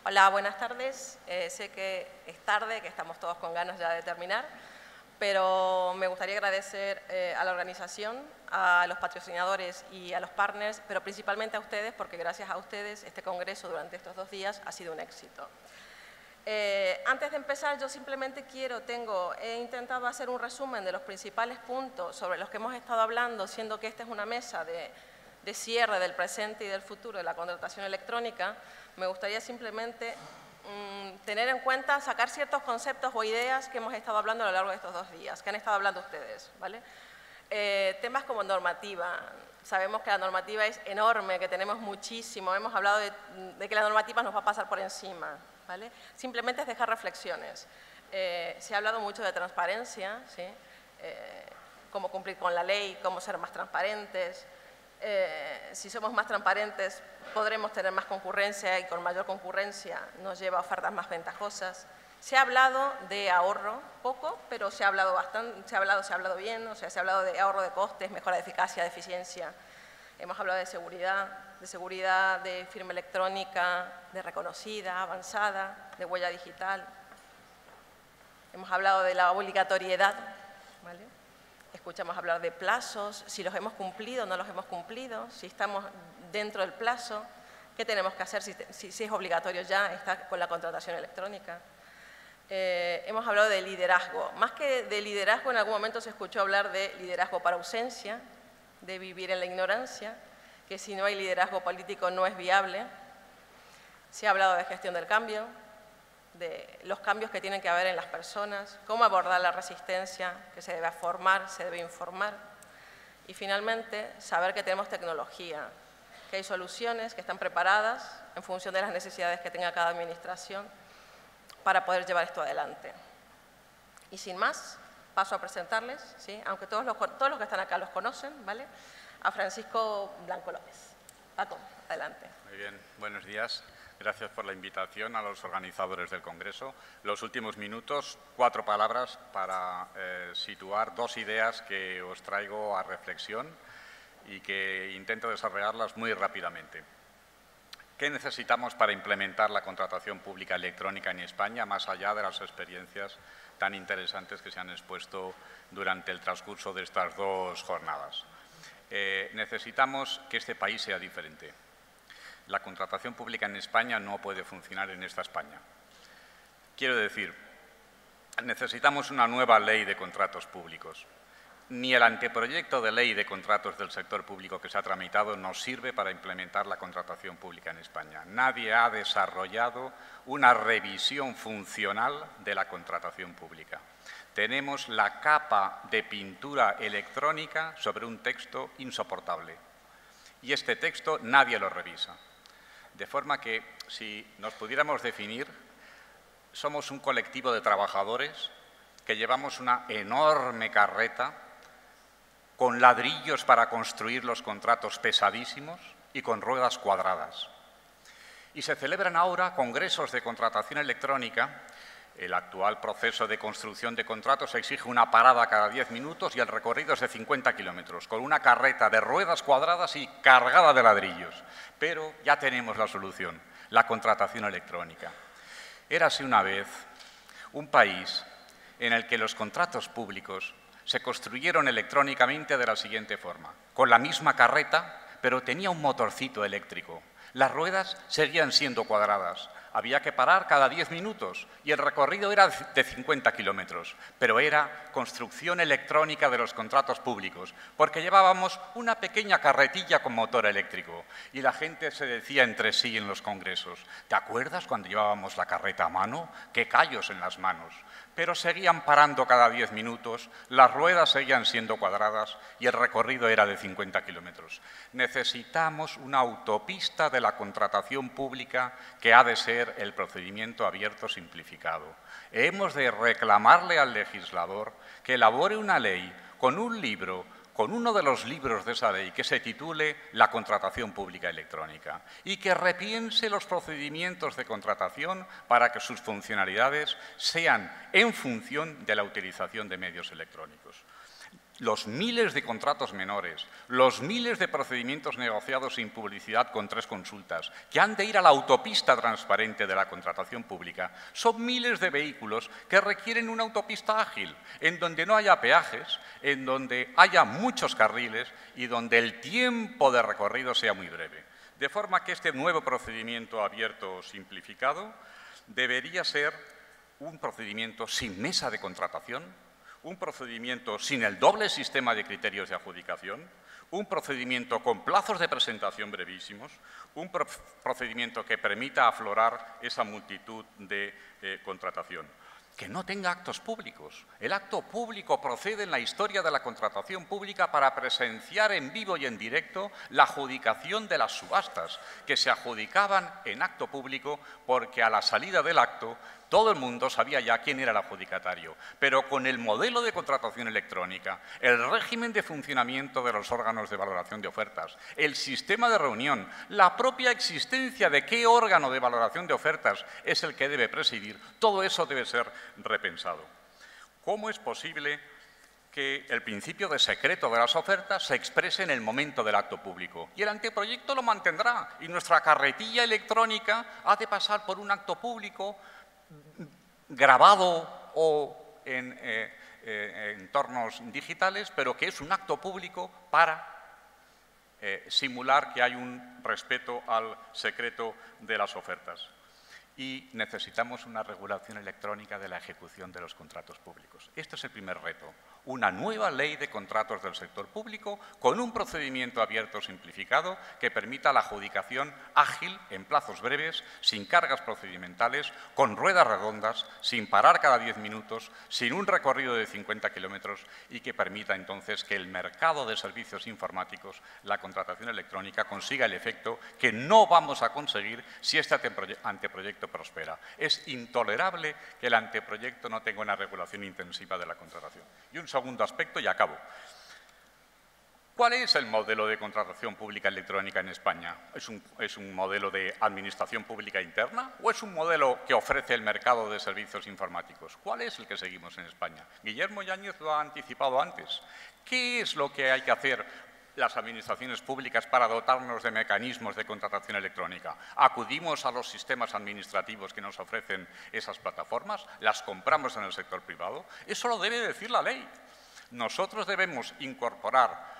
Hola, buenas tardes. Sé que es tarde, que estamos todos con ganas ya de terminar, pero me gustaría agradecer a la organización, a los patrocinadores y a los partners, pero principalmente a ustedes, porque gracias a ustedes este congreso durante estos 2 días ha sido un éxito. Antes de empezar, yo simplemente he intentado hacer un resumen de los principales puntos sobre los que hemos estado hablando, siendo que esta es una mesa de cierre del presente y del futuro de la contratación electrónica. Me gustaría simplemente tener en cuenta, sacar ciertos conceptos o ideas que hemos estado hablando a lo largo de estos 2 días, que han estado hablando ustedes, ¿vale? Temas como normativa. Sabemos que la normativa es enorme, que tenemos muchísimo. Hemos hablado de que la normativa nos va a pasar por encima, ¿vale? Simplemente es dejar reflexiones. Se ha hablado mucho de transparencia, ¿sí? Cómo cumplir con la ley, cómo ser más transparentes. Si somos más transparentes, podremos tener más concurrencia y con mayor concurrencia nos lleva a ofertas más ventajosas. Se ha hablado de ahorro, poco, pero se ha hablado bastante, se ha hablado bien, o sea, se ha hablado de ahorro de costes, mejora de eficacia, de eficiencia. Hemos hablado de seguridad de firma electrónica, de reconocida, avanzada, de huella digital. Hemos hablado de la obligatoriedad, ¿vale? Escuchamos hablar de plazos, si los hemos cumplido o no los hemos cumplido, si estamos dentro del plazo, qué tenemos que hacer si es obligatorio ya estar con la contratación electrónica. Hemos hablado de liderazgo. Más que de liderazgo, en algún momento se escuchó hablar de liderazgo para ausencia, de vivir en la ignorancia, que si no hay liderazgo político no es viable. Se ha hablado de gestión del cambio, de los cambios que tienen que haber en las personas, cómo abordar la resistencia, que se debe formar, se debe informar. Y finalmente, saber que tenemos tecnología, que hay soluciones que están preparadas en función de las necesidades que tenga cada administración para poder llevar esto adelante. Y sin más, paso a presentarles, ¿sí? Aunque todos los que están acá los conocen, ¿vale? A Francisco Blanco López. Paco, adelante. Muy bien, buenos días. Gracias por la invitación a los organizadores del Congreso. Los últimos minutos, 4 palabras para situar 2 ideas que os traigo a reflexión y que intento desarrollarlas muy rápidamente. ¿Qué necesitamos para implementar la contratación pública electrónica en España, más allá de las experiencias tan interesantes que se han expuesto durante el transcurso de estas 2 jornadas? Necesitamos que este país sea diferente. La contratación pública en España no puede funcionar en esta España. Quiero decir, necesitamos una nueva ley de contratos públicos. Ni el anteproyecto de ley de contratos del sector público que se ha tramitado nos sirve para implementar la contratación pública en España. Nadie ha desarrollado una revisión funcional de la contratación pública. Tenemos la capa de pintura electrónica sobre un texto insoportable. Y este texto nadie lo revisa. De forma que, si nos pudiéramos definir, somos un colectivo de trabajadores que llevamos una enorme carreta con ladrillos para construir los contratos pesadísimos y con ruedas cuadradas. Y se celebran ahora congresos de contratación electrónica. El actual proceso de construcción de contratos exige una parada cada 10 minutos y el recorrido es de 50 kilómetros, con una carreta de ruedas cuadradas y cargada de ladrillos. Pero ya tenemos la solución, la contratación electrónica. Érase una vez un país en el que los contratos públicos se construyeron electrónicamente de la siguiente forma: con la misma carreta, pero tenía un motorcito eléctrico. Las ruedas seguían siendo cuadradas. Había que parar cada 10 minutos y el recorrido era de 50 kilómetros, pero era construcción electrónica de los contratos públicos, porque llevábamos una pequeña carretilla con motor eléctrico y la gente se decía entre sí en los congresos: ¿te acuerdas cuando llevábamos la carreta a mano? ¡Qué callos en las manos! Pero seguían parando cada 10 minutos, las ruedas seguían siendo cuadradas y el recorrido era de 50 kilómetros. Necesitamos una autopista de la contratación pública que ha de ser el procedimiento abierto simplificado. Hemos de reclamarle al legislador que elabore una ley con un libro, con uno de los libros de esa ley, que se titule La contratación pública electrónica, y que repiense los procedimientos de contratación para que sus funcionalidades sean en función de la utilización de medios electrónicos. los miles de contratos menores, los miles de procedimientos negociados sin publicidad con 3 consultas, que han de ir a la autopista transparente de la contratación pública, son miles de vehículos que requieren una autopista ágil, en donde no haya peajes, en donde haya muchos carriles y donde el tiempo de recorrido sea muy breve. De forma que este nuevo procedimiento abierto simplificado debería ser un procedimiento sin mesa de contratación, un procedimiento sin el doble sistema de criterios de adjudicación, un procedimiento con plazos de presentación brevísimos, un procedimiento que permita aflorar esa multitud de contratación. Que no tenga actos públicos. El acto público procede en la historia de la contratación pública para presenciar en vivo y en directo la adjudicación de las subastas, que se adjudicaban en acto público porque a la salida del acto todo el mundo sabía ya quién era el adjudicatario. Pero con el modelo de contratación electrónica, el régimen de funcionamiento de los órganos de valoración de ofertas, el sistema de reunión, la propia existencia de qué órgano de valoración de ofertas es el que debe presidir, todo eso debe ser repensado. ¿Cómo es posible que el principio de secreto de las ofertas se exprese en el momento del acto público? Y el anteproyecto lo mantendrá, y nuestra carretilla electrónica ha de pasar por un acto público grabado o en entornos digitales, pero que es un acto público para simular que hay un respeto al secreto de las ofertas. Y necesitamos una regulación electrónica de la ejecución de los contratos públicos. Este es el primer reto. Una nueva ley de contratos del sector público con un procedimiento abierto simplificado que permita la adjudicación ágil en plazos breves, sin cargas procedimentales, con ruedas redondas, sin parar cada 10 minutos, sin un recorrido de 50 kilómetros y que permita entonces que el mercado de servicios informáticos, la contratación electrónica, consiga el efecto que no vamos a conseguir si este anteproyecto prospera. Es intolerable que el anteproyecto no tenga una regulación intensiva de la contratación. Y un segundo aspecto y acabo. ¿Cuál es el modelo de contratación pública electrónica en España? ¿Es un modelo de administración pública interna o es un modelo que ofrece el mercado de servicios informáticos? ¿Cuál es el que seguimos en España? Guillermo Yáñez lo ha anticipado antes. ¿Qué es lo que hay que hacer las administraciones públicas para dotarnos de mecanismos de contratación electrónica? ¿Acudimos a los sistemas administrativos que nos ofrecen esas plataformas? ¿Las compramos en el sector privado? Eso lo debe decir la ley. Nosotros debemos incorporar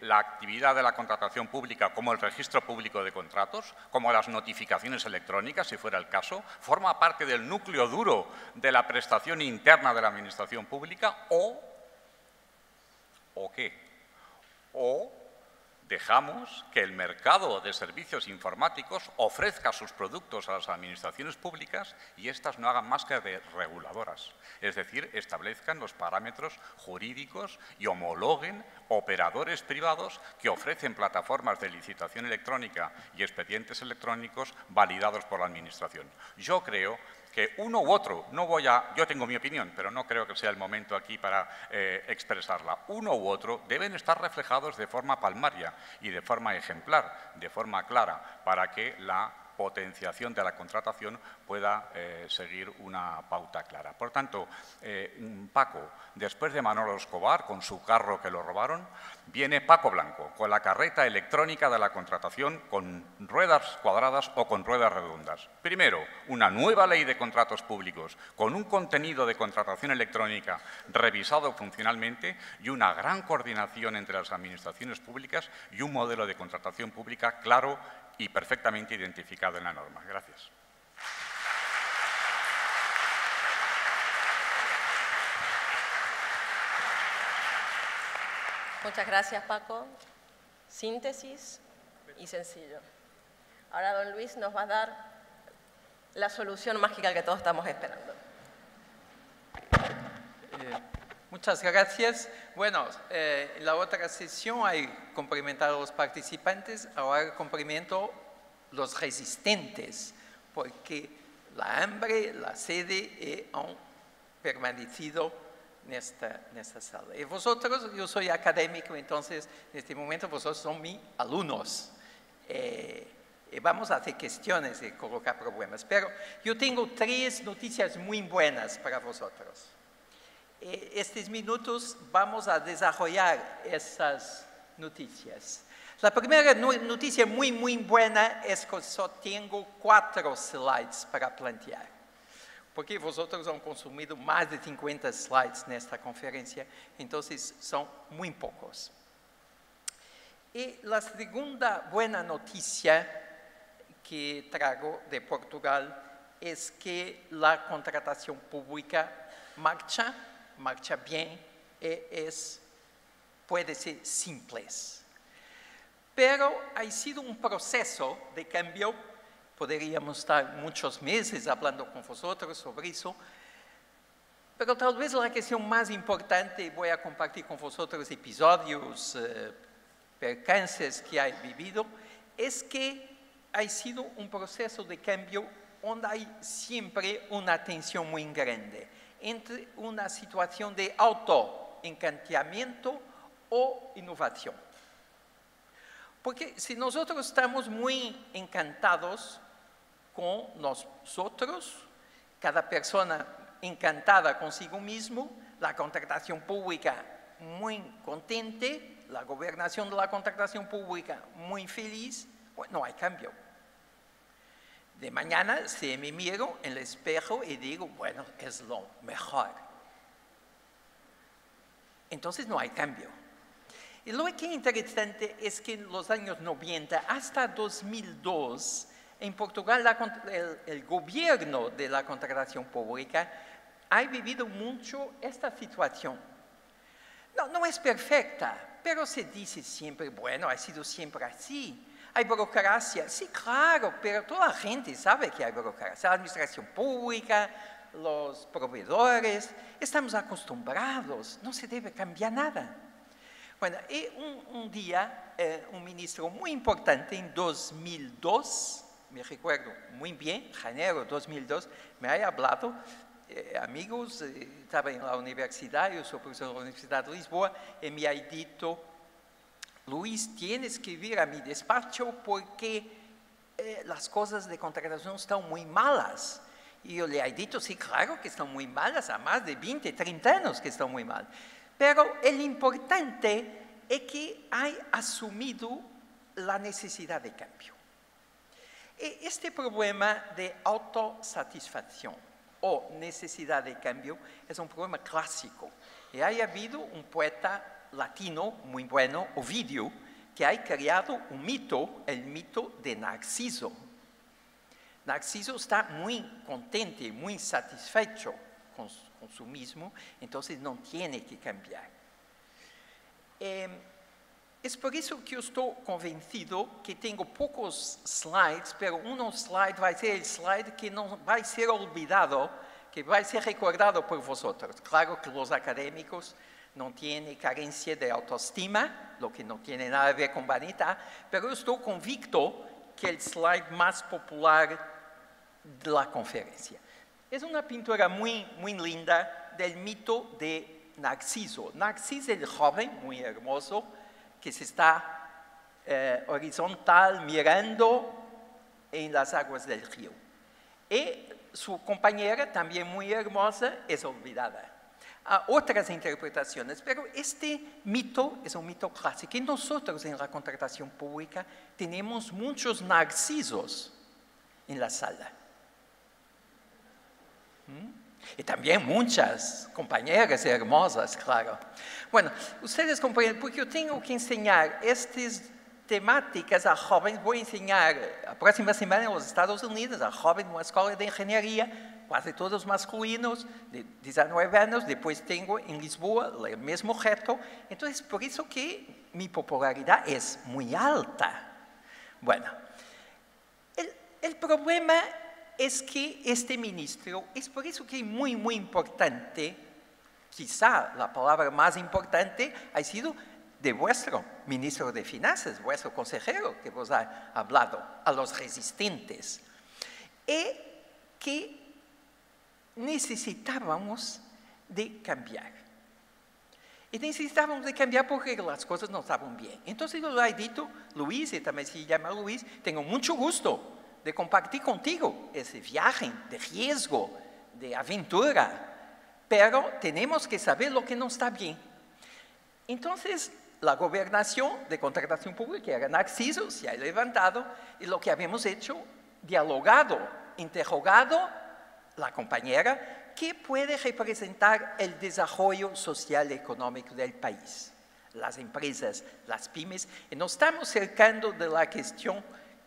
la actividad de la contratación pública como el registro público de contratos, como las notificaciones electrónicas, si fuera el caso, forma parte del núcleo duro de la prestación interna de la administración pública ¿o qué? O dejamos que el mercado de servicios informáticos ofrezca sus productos a las administraciones públicas y éstas no hagan más que de reguladoras. Es decir, establezcan los parámetros jurídicos y homologuen operadores privados que ofrecen plataformas de licitación electrónica y expedientes electrónicos validados por la Administración. Yo creo que uno u otro, yo tengo mi opinión, pero no creo que sea el momento aquí para expresarla, uno u otro deben estar reflejados de forma palmaria y de forma ejemplar, de forma clara, para que la potenciación de la contratación pueda seguir una pauta clara. Por tanto, Paco, después de Manolo Escobar, con su carro que lo robaron, viene Paco Blanco, con la carreta electrónica de la contratación con ruedas cuadradas o con ruedas redondas. Primero, una nueva ley de contratos públicos con un contenido de contratación electrónica revisado funcionalmente y una gran coordinación entre las administraciones públicas y un modelo de contratación pública claro y perfectamente identificado en la norma. Gracias. Muchas gracias, Paco. Síntesis y sencillo. Ahora don Luis nos va a dar la solución mágica que todos estamos esperando. Muchas gracias. Bueno, en la otra sesión hay complementado a los participantes, ahora complemento los resistentes, porque la hambre, la sede han permanecido en esta sala. Y vosotros, yo soy académico, entonces en este momento vosotros son mis alumnos. Y vamos a hacer cuestiones y colocar problemas. Pero yo tengo 3 noticias muy buenas para vosotros. estos minutos vamos a desarrollar esas noticias. La primera noticia muy, muy buena es que solo tengo 4 slides para plantear, porque vosotros han consumido más de 50 slides en esta conferencia, entonces son muy pocos. Y la segunda buena noticia que traigo de Portugal es que la contratación pública marcha bien y puede ser simple. Pero ha sido un proceso de cambio, podríamos estar muchos meses hablando con vosotros sobre eso, pero tal vez la cuestión más importante, voy a compartir con vosotros episodios, percances que he vivido, es que ha sido un proceso de cambio donde hay siempre una tensión muy grande entre una situación de autoencantamiento o innovación. Porque si nosotros estamos muy encantados con nosotros, cada persona encantada consigo mismo, la contratación pública muy contente, la gobernación de la contratación pública muy feliz, pues no hay cambio. De mañana si me miro en el espejo y digo, bueno, es lo mejor. Entonces no hay cambio. Y lo que es interesante es que en los años 90 hasta 2002, en Portugal el gobierno de la contratación pública ha vivido mucho esta situación. No es perfecta, pero se dice siempre, bueno, ha sido siempre así. Hay burocracia, sí, claro, pero toda la gente sabe que hay burocracia. La administración pública, los proveedores, estamos acostumbrados, no se debe cambiar nada. Bueno, y un día, un ministro muy importante en 2002, me recuerdo muy bien, enero de 2002, me ha hablado, amigos, estaba en la universidad, yo soy profesor de la Universidad de Lisboa, y me ha dicho, Luis, tienes que ir a mi despacho porque las cosas de contratación están muy malas. Y yo le he dicho, sí, claro que están muy malas, a más de 20, 30 años que están muy mal. Pero el importante es que hay asumido la necesidad de cambio. Este problema de autosatisfacción o necesidad de cambio es un problema clásico. Y ha habido un poeta latino muy bueno, Ovidio, que ha creado un mito, el mito de Narciso. Narciso está muy contento, muy satisfecho con su mismo, entonces no tiene que cambiar. Es por eso que yo estoy convencido que tengo pocos slides, pero un slide va a ser el slide que no va a ser olvidado, que va a ser recordado por vosotros. Claro que los académicos no tienen carencia de autoestima, lo que no tiene nada que ver con vanidad, pero yo estoy convicto que el slide más popular de la conferencia. Es una pintura muy, muy linda del mito de Narciso. Narciso es el joven, muy hermoso, que se está horizontal mirando en las aguas del río. Y su compañera, también muy hermosa, es olvidada. Hay otras interpretaciones, pero este mito es un mito clásico. Y nosotros en la contratación pública tenemos muchos narcisos en la sala. Y también muchas compañeras hermosas, claro. Bueno, ustedes comprenden, porque yo tengo que enseñar estas temáticas a jóvenes. Voy a enseñar la próxima semana en los Estados Unidos a jóvenes en una escuela de ingeniería, casi todos masculinos, de 19 años. Después tengo en Lisboa el mismo reto. Entonces, por eso que mi popularidad es muy alta. Bueno, el problema es que este ministro, es por eso que es muy, muy importante, quizá la palabra más importante ha sido de vuestro ministro de Finanzas, vuestro consejero que vos ha hablado, a los resistentes, y que necesitábamos de cambiar. Y necesitábamos de cambiar porque las cosas no estaban bien. Entonces yo le he dicho, Luis, y también se llama Luis, tengo mucho gusto de compartir contigo ese viaje de riesgo, de aventura, pero tenemos que saber lo que no está bien. Entonces, la gobernación de contratación pública era Narciso, se ha levantado, y lo que habíamos hecho, dialogado, interrogado la compañera, ¿qué puede representar el desarrollo social y económico del país? Las empresas, las pymes, y nos estamos acercando de la cuestión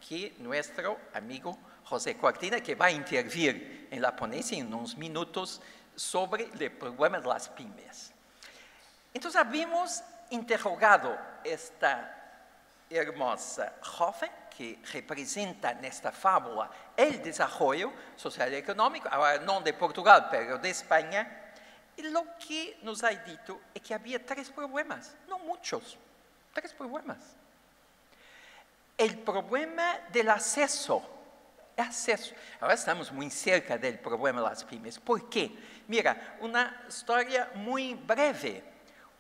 que nuestro amigo José Cortina, que va a intervenir en la ponencia en unos minutos sobre el problema de las pymes. Entonces, habíamos interrogado esta hermosa joven que representa en esta fábula el desarrollo social y económico, ahora no de Portugal, pero de España, y lo que nos ha dicho es que había 3 problemas, no muchos, 3 problemas. El problema del acceso. Ahora estamos muy cerca del problema de las pymes. ¿Por qué? Mira, una historia muy breve.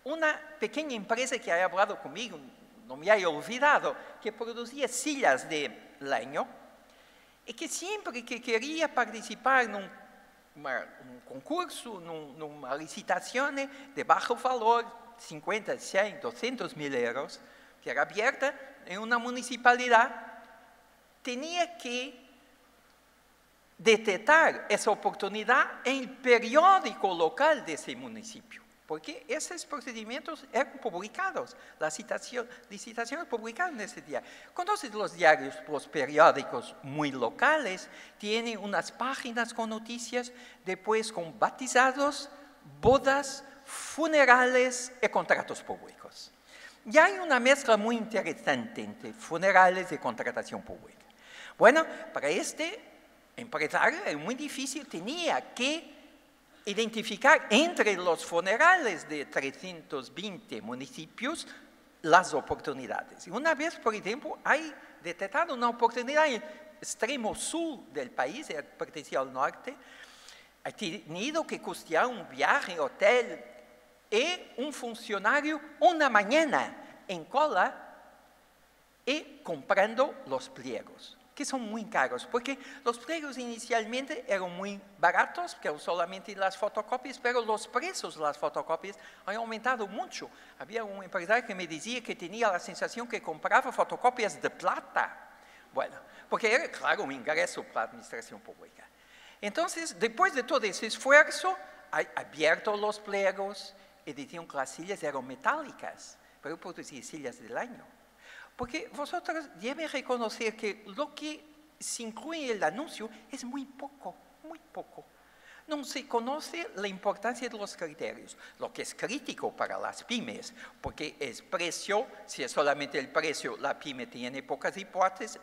Una pequeña empresa que ha hablado conmigo, no me haya olvidado, que producía sillas de leño y que siempre que quería participar en un concurso, en una licitación de bajo valor, 50, 100, 200 mil euros, que era abierta en una municipalidad, tenía que detectar esa oportunidad en el periódico local de ese municipio, porque esos procedimientos eran publicados, las licitaciones publicadas en ese día. Conoces los diarios, los periódicos muy locales, tienen unas páginas con noticias, después con bautizados, bodas, funerales y contratos públicos. Y hay una mezcla muy interesante entre funerales y contratación pública. Bueno, para este empresario es muy difícil, tenía que identificar entre los funerales de 320 municipios las oportunidades. Y una vez, por ejemplo, hay detectado una oportunidad en el extremo sur del país, pertenecía al norte, ha tenido que costear un viaje, hotel, y un funcionario una mañana en cola y comprando los pliegos, que son muy caros, porque los pliegos inicialmente eran muy baratos, que eran solamente las fotocopias, pero los precios de las fotocopias han aumentado mucho. Había un empresario que me decía que tenía la sensación que compraba fotocopias de plata. Bueno, porque era, claro, un ingreso para la administración pública. Entonces, después de todo ese esfuerzo, ha abierto los pliegos y decían que las sillas eran metálicas, pero producían sillas del año. Porque vosotros deben reconocer que lo que se incluye en el anuncio es muy poco, muy poco. No se conoce la importancia de los criterios, lo que es crítico para las pymes, porque es precio, si es solamente el precio, la pyme tiene pocas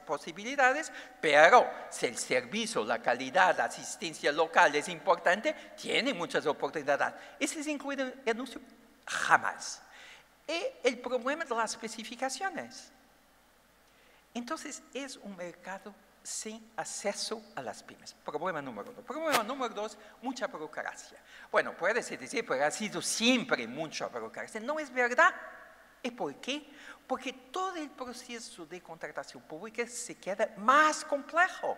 posibilidades, pero si el servicio, la calidad, la asistencia local es importante, tiene muchas oportunidades. ¿Ese es incluido en el anuncio? Jamás. Y el problema de las especificaciones. Entonces, es un mercado sin acceso a las pymes. Problema número 1. Problema número 2, mucha burocracia. Bueno, puede decir, pero ha sido siempre mucha burocracia. No es verdad. ¿Y por qué? Porque todo el proceso de contratación pública se queda más complejo.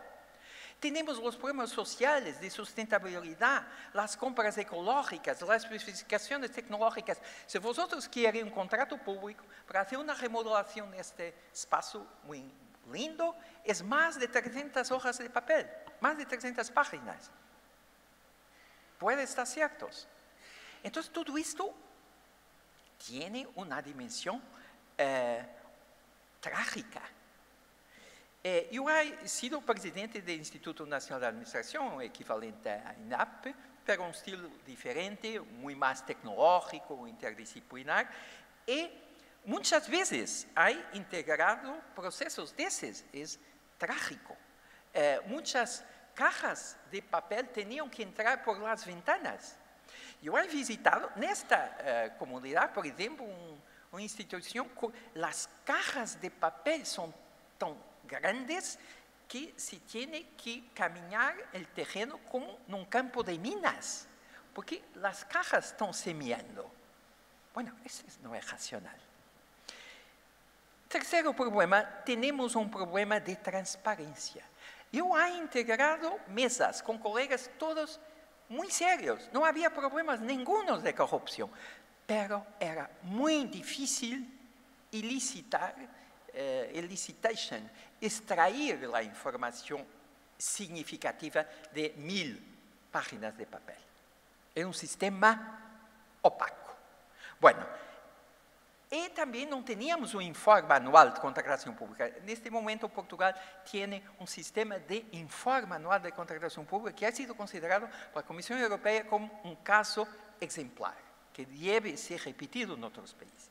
Tenemos los problemas sociales de sustentabilidad, las compras ecológicas, las especificaciones tecnológicas. Si vosotros quieren un contrato público para hacer una remodelación de este espacio muy lindo, es más de 300 hojas de papel, más de 300 páginas. Puede estar ciertos. Entonces, todo esto tiene una dimensión trágica. Yo he sido presidente del Instituto Nacional de Administración, equivalente a INAP, pero un estilo diferente, muy más tecnológico, interdisciplinar, y muchas veces he integrado procesos de esos, es trágico. Muchas cajas de papel tenían que entrar por las ventanas. Yo he visitado en esta comunidad, por ejemplo, una institución, las cajas de papel son tan grandes que se tiene que caminar el terreno como en un campo de minas, porque las cajas están semeando. Bueno, eso no es racional. Tercero problema, tenemos un problema de transparencia. Yo he integrado mesas con colegas todos muy serios, no había problemas ninguno de corrupción, pero era muy difícil extraer la información significativa de 1000 páginas de papel. Era un sistema opaco. Bueno, y también no teníamos un informe anual de contratación pública. En este momento Portugal tiene un sistema de informe anual de contratación pública que ha sido considerado por la Comisión Europea como un caso exemplar, que debe ser repetido en otros países.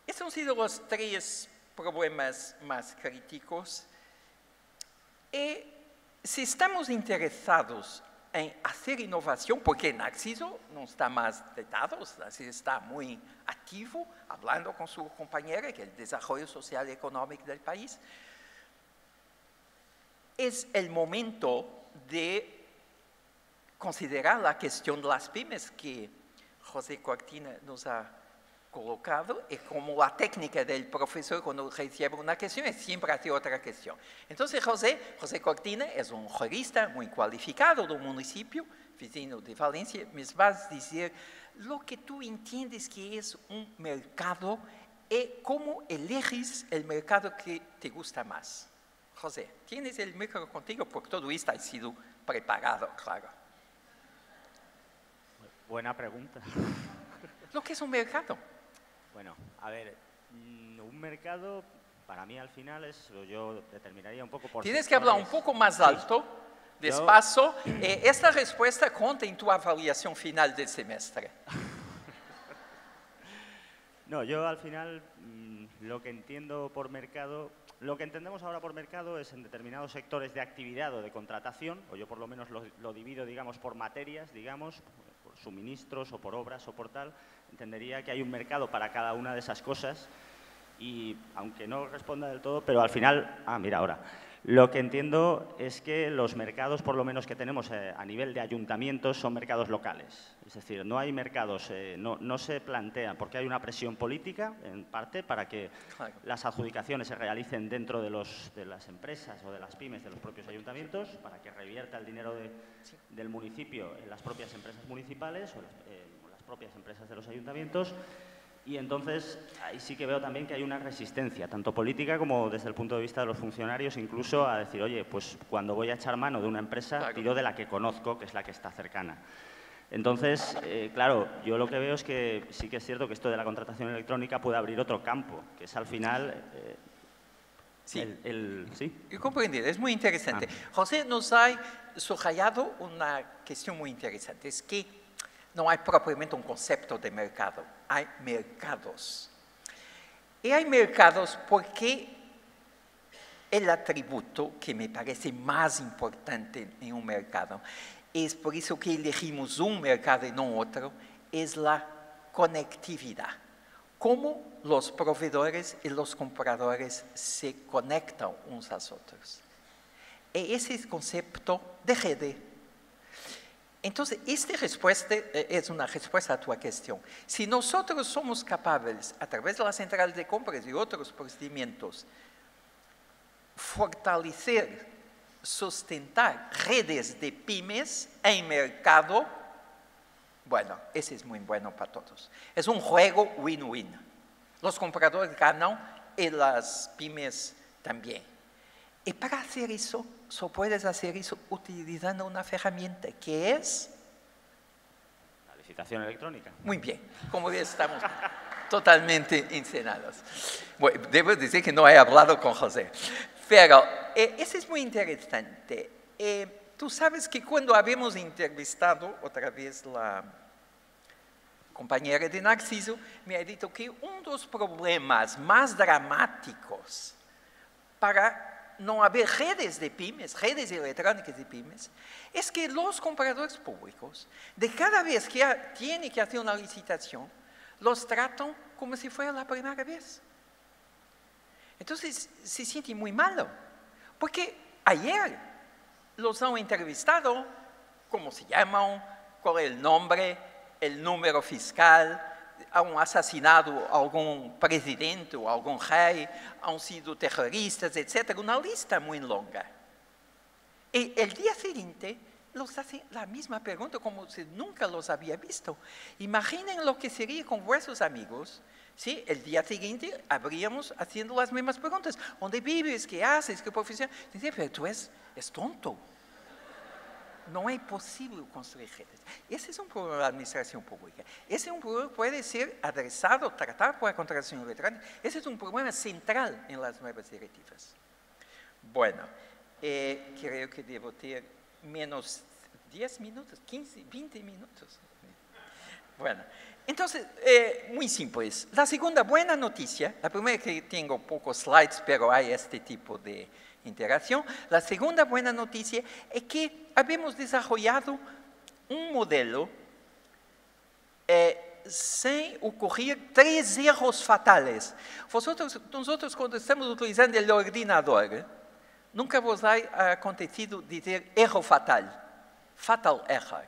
Estos han sido los 3 problemas más críticos. Y si estamos interesados en hacer innovación, porque Narciso no está más deitado, Narciso está muy activo, hablando con su compañera, que es el desarrollo social y económico del país, es el momento de considerar la cuestión de las pymes que José Cortina nos ha colocado, y como la técnica del profesor cuando recibe una cuestión es siempre hacer otra cuestión. Entonces José Cortina es un jurista muy cualificado del municipio, vecino de Valencia, me vas a decir lo que tú entiendes que es un mercado y cómo eliges el mercado que te gusta más. José, tienes el micro contigo porque todo esto ha sido preparado, claro. Buena pregunta. ¿Lo que es un mercado? Bueno, a ver, un mercado para mí al final es, yo determinaría un poco por Tienes que hablar un poco más alto, despacio. Esta respuesta cuenta en tu avaliación final del semestre. No, yo al final lo que entiendo por mercado, lo que entendemos ahora por mercado es en determinados sectores de actividad o de contratación, o yo por lo menos lo divido, digamos, por materias, digamos, por suministros o por obras o por tal, entendería que hay un mercado para cada una de esas cosas y, aunque no responda del todo, pero al final, mira ahora, lo que entiendo es que los mercados, por lo menos que tenemos a nivel de ayuntamientos, son mercados locales. Es decir, no hay mercados, no se plantean, porque hay una presión política, en parte, para que las adjudicaciones se realicen dentro de las empresas o de las pymes de los propios ayuntamientos, para que revierta el dinero del municipio en las propias empresas municipales o las propias empresas de los ayuntamientos. Y entonces, ahí sí que veo también que hay una resistencia, tanto política como desde el punto de vista de los funcionarios, incluso a decir, oye, pues cuando voy a echar mano de una empresa, tiro de la que conozco, que es la que está cercana. Entonces, claro, yo lo que veo es que sí que es cierto que esto de la contratación electrónica puede abrir otro campo, que es al final... Sí. ¿Sí? Yo comprendo, es muy interesante. José nos ha subrayado una cuestión muy interesante, es que no hay propiamente un concepto de mercado, hay mercados. Y hay mercados porque el atributo que me parece más importante en un mercado, es por eso que elegimos un mercado y no otro, es la conectividad. Cómo los proveedores y los compradores se conectan unos a otros. Y ese es el concepto de red. Entonces, esta respuesta es una respuesta a tu cuestión. Si nosotros somos capaces, a través de las centrales de compras y otros procedimientos, fortalecer, sustentar redes de pymes en mercado, bueno, ese es muy bueno para todos. Es un juego win-win. Los compradores ganan y las pymes también. Y para hacer eso, solo puedes hacer eso utilizando una herramienta que es... La licitación electrónica. Muy bien, como ya estamos totalmente encenados. Bueno, debo decir que no he hablado con José, pero eso es muy interesante. Tú sabes que cuando habíamos entrevistado otra vez la compañera de Narciso, me ha dicho que uno de los problemas más dramáticos para no haber redes de pymes, redes electrónicas de pymes, es que los compradores públicos, de cada vez que tienen que hacer una licitación, los tratan como si fuera la primera vez. Entonces, se sienten muy mal, porque ayer los han entrevistado, cómo se llaman, cuál es el nombre, el número fiscal, han asesinado a algún presidente o algún rey, han sido terroristas, etc. Una lista muy longa. Y el día siguiente los hace la misma pregunta como si nunca los había visto. Imaginen lo que sería con vuestros amigos si el día siguiente habríamos haciendo las mismas preguntas. ¿Dónde vives? ¿Qué haces? ¿Qué profesión? Dice, pero tú es tonto. No es posible construir redes. Ese es un problema de la administración pública. Ese es un problema que puede ser adresado, tratado por la contratación electrónica. Ese es un problema central en las nuevas directivas. Bueno, creo que debo tener menos 10 minutos, 15, 20 minutos. Bueno, entonces, muy simple. La segunda buena noticia, la primera que tengo pocos slides, pero hay este tipo de interacción. La segunda buena noticia es que habíamos desarrollado un modelo sin ocurrir 3 errores fatales. Nosotros cuando estamos utilizando el ordenador, nunca vos ha acontecido decir error fatal, fatal error.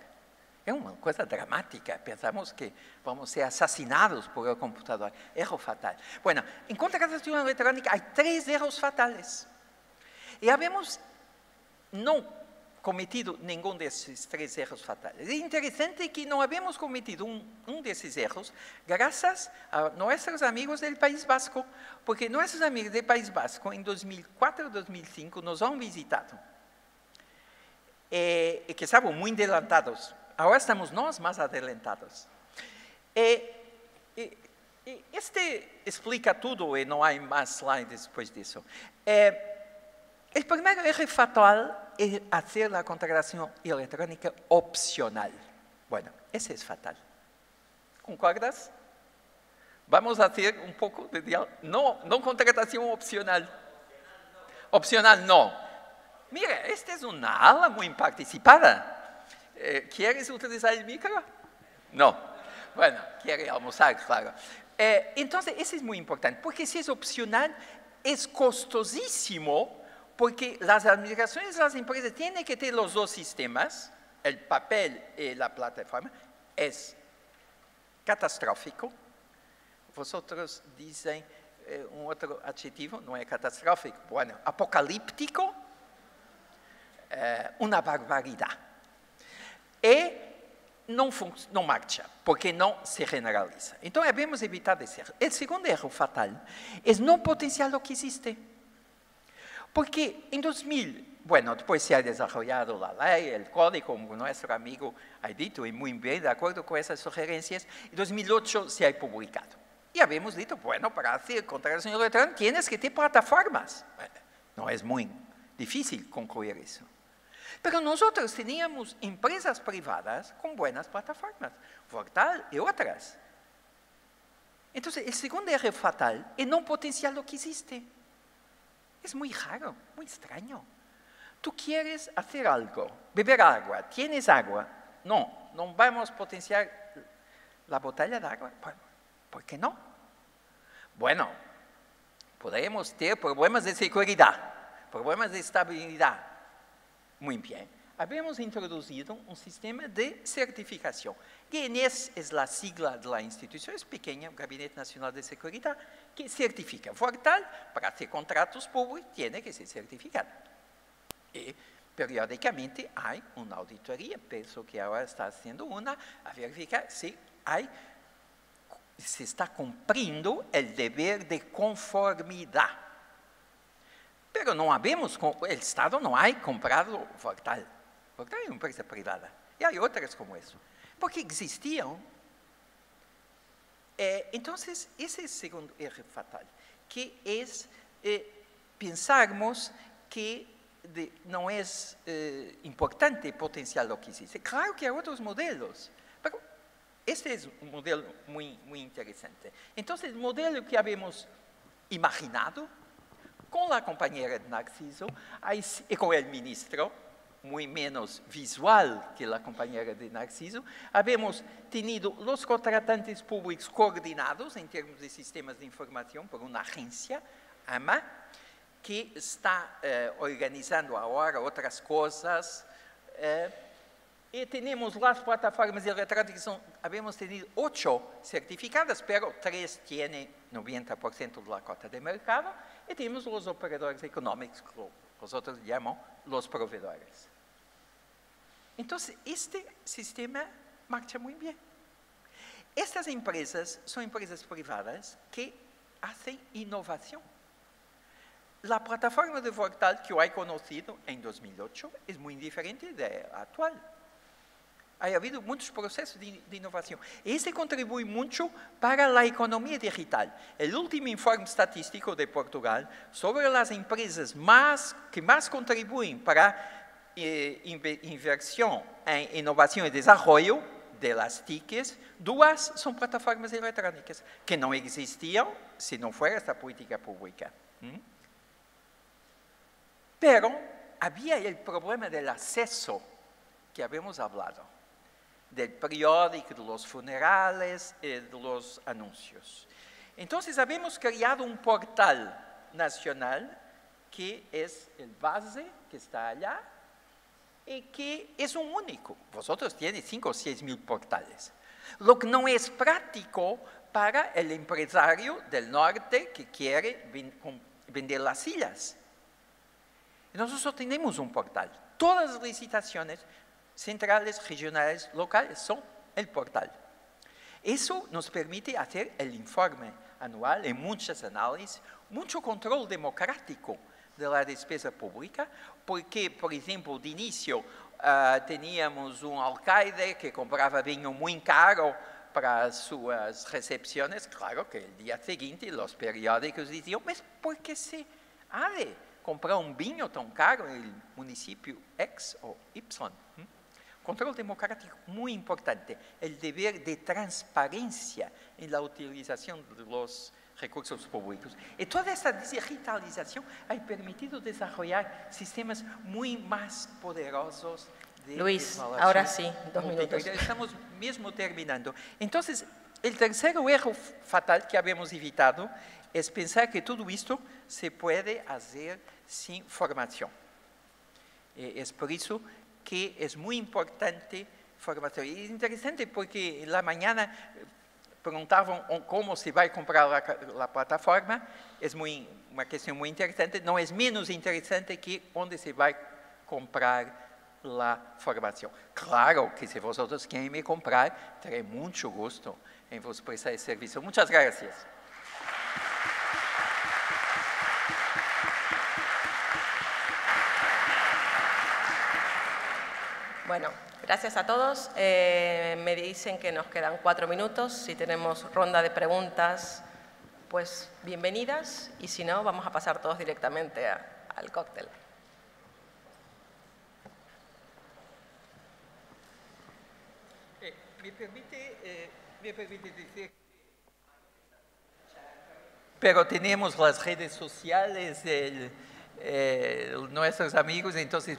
Es una cosa dramática, pensamos que vamos a ser asesinados por el computador, error fatal. Bueno, en contratación electrónica hay 3 errores fatales. Y habíamos no cometido ninguno de esos 3 errores fatales. Es interesante que no habíamos cometido un de esos errores gracias a nuestros amigos del País Vasco, porque nuestros amigos del País Vasco en 2004-2005 nos han visitado. Que estaban muy adelantados. Ahora estamos nós más adelantados. Este explica todo y no hay más slides después de eso. El primer error fatal es hacer la contratación electrónica opcional. Bueno, ese es fatal. ¿Concuerdas? Vamos a hacer un poco de diálogo. No contratación opcional. Opcional no. Mira, esta es una ala muy participada. ¿Quieres utilizar el micro? No. Bueno, quiere almorzar, claro. Entonces, eso es muy importante, porque si es opcional, es costosísimo, porque las administraciones, las empresas tienen que tener los 2 sistemas, el papel y la plataforma. Es catastrófico. Vosotros dicen un otro adjetivo, no es catastrófico, bueno, apocalíptico, una barbaridad. Y no marcha, porque no se generaliza. Entonces, debemos evitar ese error. El segundo error fatal es no potenciar lo que existe. Porque en 2000, bueno, después se ha desarrollado la ley, el código, como nuestro amigo ha dicho, y muy bien, de acuerdo con esas sugerencias, en 2008 se ha publicado. Y habíamos dicho, bueno, para hacer contratación electrónica tienes que tener plataformas. No es muy difícil concluir eso. Pero nosotros teníamos empresas privadas con buenas plataformas, Vortal y otras. Entonces, el segundo error fatal es no potenciar lo que existe. Es muy raro, muy extraño. Tú quieres hacer algo, beber agua, ¿tienes agua? No vamos a potenciar la botella de agua. ¿Por qué no? Bueno, podemos tener problemas de seguridad, problemas de estabilidad. Muy bien. Habíamos introducido un sistema de certificación. GNS es la sigla de la institución, es pequeña, Gabinete Nacional de Seguridad, que certifica. Vortal, para hacer contratos públicos, tiene que ser certificado. Y periódicamente hay una auditoría, pienso que ahora está haciendo una, a verificar si se está cumpliendo el deber de conformidad. Pero no habemos, el Estado no ha comprado Vortal. Vortal es una empresa privada. Y hay otras como eso. Porque existían. Entonces, ese es el segundo error fatal, que es pensarmos que no es importante potenciar lo que existe. Claro que hay otros modelos, pero este es un modelo muy, muy interesante. Entonces, el modelo que habíamos imaginado, con la compañera de Narciso y con el ministro, muy menos visual que la compañera de Narciso, habíamos tenido los contratantes públicos coordinados en términos de sistemas de información por una agencia, AMA, que está organizando ahora otras cosas. Y tenemos las plataformas electrónicas, habíamos tenido 8 certificadas, pero 3 tienen 90% de la cota de mercado, y tenemos los operadores económicos, que los otros llaman los proveedores. Entonces, este sistema marcha muy bien. Estas empresas son empresas privadas que hacen innovación. La plataforma de Vortal que yo he conocido en 2008 es muy diferente de la actual. Ha habido muchos procesos de innovación. Ese contribuye mucho para la economía digital. El último informe estadístico de Portugal sobre las empresas que más contribuyen para inversión en innovación y desarrollo de las TICs, 2 son plataformas electrónicas que no existían si no fuera esta política pública. Pero había el problema del acceso que habíamos hablado, del periódico, de los funerales, de los anuncios. Entonces, habíamos creado un portal nacional que es el base, que está allá, y que es un único. Vosotros tenéis 5 o 6 mil portales. Lo que no es práctico para el empresario del norte que quiere vender las sillas. Nosotros tenemos un portal. Todas las licitaciones centrales, regionales, locales, son el portal. Eso nos permite hacer el informe anual en muchos análisis, mucho control democrático de la despesa pública, porque, por ejemplo, de inicio teníamos un alcalde que compraba vino muy caro para sus recepciones. Claro que el día siguiente los periódicos decían, ¿pero por qué se ha de comprar un vino tan caro en el municipio X o Y? Control democrático muy importante, el deber de transparencia en la utilización de los recursos públicos. Y toda esta digitalización ha permitido desarrollar sistemas muy más poderosos de Luis, ahora sí, 2 minutos. Estamos mismo terminando. Entonces, el tercer error fatal que habíamos evitado es pensar que todo esto se puede hacer sin formación. Es por eso que es muy importante formación. Y es interesante porque en la mañana preguntaban cómo se va a comprar la plataforma. Es una cuestión muy interesante. No es menos interesante que dónde se va a comprar la formación. Claro que si vosotros quieren me comprar, tendré mucho gusto en vos prestar el servicio. Muchas gracias. Bueno, gracias a todos. Me dicen que nos quedan 4 minutos. Si tenemos ronda de preguntas, pues bienvenidas. Y si no, vamos a pasar todos directamente al cóctel. Me permite decir, pero tenemos las redes sociales de nuestros amigos, entonces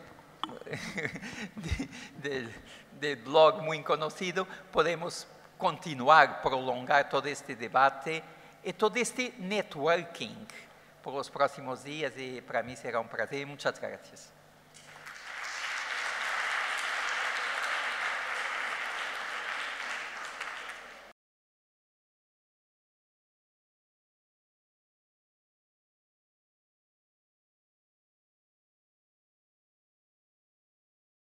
del blog muy conocido, podemos continuar, prolongar todo este debate y todo este networking por los próximos días y para mí será un placer. Muchas gracias.